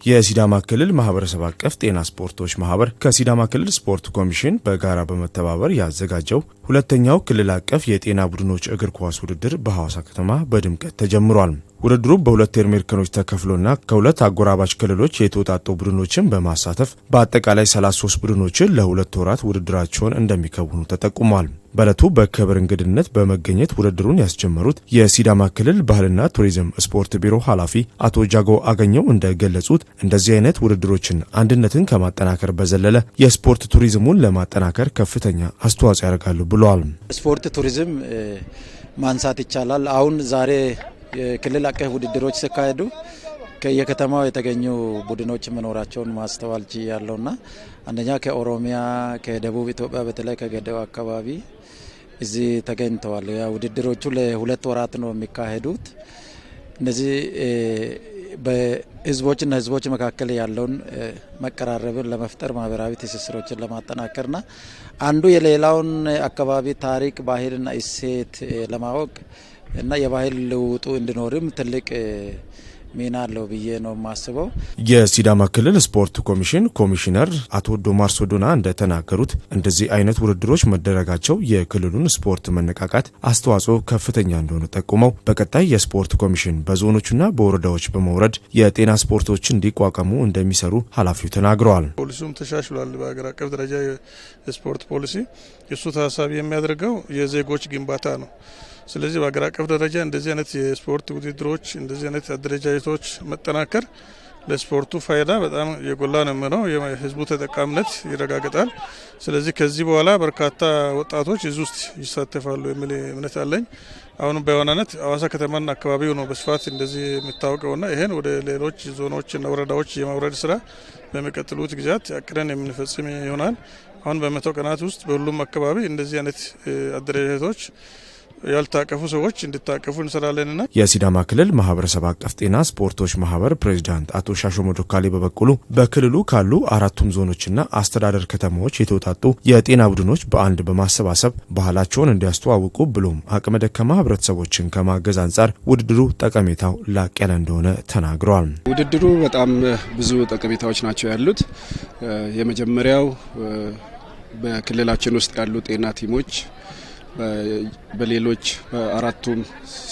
የሲዳማ ክልል ማህበረሰብ አቀፍ ጤና ስፖርቶች ማህበር ከሲዳማ ክልል ስፖርት ኮሚሽን በጋራ በመተባበር ያዘጋጀው ሁለተኛው ክልል አቀፍ የጤና ቡድኖች እግር ኳስ ውድድር በሐዋሳ ከተማ በድምቀት ተጀምሯል። ውድድሩ በሁለት ኤርሜርከኖች ተከፍሎና ከሁለት አጎራባች ክልሎች የተውጣጡ ቡድኖችን በማሳተፍ በአጠቃላይ 33 ቡድኖችን ለሁለት ወራት ውድድራቸውን እንደሚከውኑ ተጠቁሟል። በዕለቱ በክብር እንግድነት በመገኘት ውድድሩን ያስጀመሩት የሲዳማ ክልል ባህልና ቱሪዝም ስፖርት ቢሮ ኃላፊ አቶ ጃጎ አገኘው እንደገለጹት እንደዚህ አይነት ውድድሮችን አንድነትን ከማጠናከር በዘለለ የስፖርት ቱሪዝሙን ለማጠናከር ከፍተኛ አስተዋጽኦ ያደርጋሉ ብለዋል። ስፖርት ቱሪዝም ማንሳት ይቻላል። አሁን ዛሬ የክልል አቀፍ ውድድሮች ሲካሄዱ ከየከተማው የተገኙ ቡድኖች መኖራቸውን ማስተዋል ችያለሁና አንደኛ ከኦሮሚያ ከደቡብ ኢትዮጵያ በተለይ ከገደው አካባቢ እዚህ ተገኝተዋል። ያ ውድድሮቹ ለሁለት ወራት ነው የሚካሄዱት። እነዚህ በህዝቦችና ህዝቦች መካከል ያለውን መቀራረብን ለመፍጠር ማህበራዊ ትስስሮችን ለማጠናከርና አንዱ የሌላውን አካባቢ ታሪክ ባህልና እሴት ለማወቅ እና የባህል ልውጡ እንዲኖርም ትልቅ ሚና አለው ብዬ ነው ማስበው። የሲዳማ ክልል ስፖርት ኮሚሽን ኮሚሽነር አቶ ዶማር ሶዶና እንደተናገሩት እንደዚህ አይነት ውድድሮች መደረጋቸው የክልሉን ስፖርት መነቃቃት አስተዋጽኦ ከፍተኛ እንደሆነ ጠቁመው በቀጣይ የስፖርት ኮሚሽን በዞኖችና በወረዳዎች በመውረድ የጤና ስፖርቶችን እንዲቋቋሙ እንደሚሰሩ ኃላፊው ተናግረዋል። ፖሊሲውም ተሻሽሏል። በአገር አቀፍ ደረጃ የስፖርት ፖሊሲ እሱ ታሳቢ የሚያደርገው የዜጎች ግንባታ ነው። ስለዚህ በአገር አቀፍ ደረጃ እንደዚህ አይነት የስፖርት ውድድሮች እንደዚህ አይነት አደረጃጀቶች መጠናከር ለስፖርቱ ፋይዳ በጣም የጎላ ነው የሚሆነው። የህዝቡ ተጠቃሚነት ይረጋገጣል። ስለዚህ ከዚህ በኋላ በርካታ ወጣቶች እዚህ ውስጥ ይሳተፋሉ የሚል እምነት አለኝ። አሁንም በዋናነት ሐዋሳ ከተማና አካባቢው ነው በስፋት እንደዚህ የሚታወቀውና ይሄን ወደ ሌሎች ዞኖችና ወረዳዎች የማውረድ ስራ በሚቀጥሉት ጊዜያት አቅደን የምንፈጽም ይሆናል። አሁን በመቶ ቀናት ውስጥ በሁሉም አካባቢ እንደዚህ አይነት አደረጃጀቶች ያልታቀፉ ሰዎች እንድታቀፉ እንሰራለንና የሲዳማ ክልል ማህበረሰብ አቀፍ ጤና ስፖርቶች ማህበር ፕሬዝዳንት አቶ ሻሾሞ ዶካሌ በበኩሉ በክልሉ ካሉ አራቱም ዞኖችና አስተዳደር ከተማዎች የተውጣጡ የጤና ቡድኖች በአንድ በማሰባሰብ ባህላቸውን እንዲያስተዋውቁ ብሎም አቅመ ደካማ ህብረተሰቦችን ከማገዝ አንጻር ውድድሩ ጠቀሜታው ላቅ ያለ እንደሆነ ተናግረዋል። ውድድሩ በጣም ብዙ ጠቀሜታዎች ናቸው ያሉት። የመጀመሪያው በክልላችን ውስጥ ያሉ ጤና ቲሞች በሌሎች በአራቱም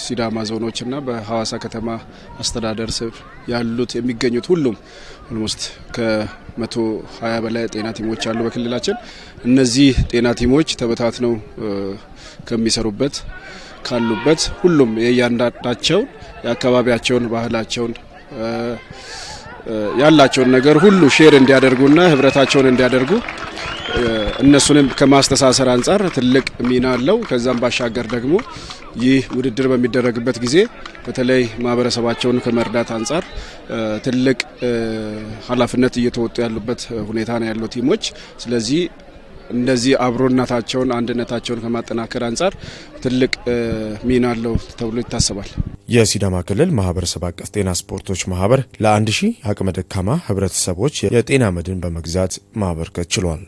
ሲዳማ ዞኖችና በሐዋሳ ከተማ አስተዳደር ስር ያሉት የሚገኙት ሁሉም ኦልሞስት ከ120 በላይ ጤና ቲሞች አሉ በክልላችን። እነዚህ ጤና ቲሞች ተበታትነው ከሚሰሩበት ካሉበት ሁሉም የእያንዳንዳቸው የአካባቢያቸውን ባህላቸውን ያላቸውን ነገር ሁሉ ሼር እንዲያደርጉና ህብረታቸውን እንዲያደርጉ እነሱንም ከማስተሳሰር አንጻር ትልቅ ሚና አለው። ከዛም ባሻገር ደግሞ ይህ ውድድር በሚደረግበት ጊዜ በተለይ ማህበረሰባቸውን ከመርዳት አንጻር ትልቅ ኃላፊነት እየተወጡ ያሉበት ሁኔታ ነው ያለው ቲሞች። ስለዚህ እንደዚህ አብሮነታቸውን አንድነታቸውን ከማጠናከር አንጻር ትልቅ ሚና አለው ተብሎ ይታሰባል። የሲዳማ ክልል ማህበረሰብ አቀፍ ጤና ስፖርቶች ማህበር ለ1000 አቅመ ደካማ ህብረተሰቦች የጤና መድን በመግዛት ማበርከት ችሏል።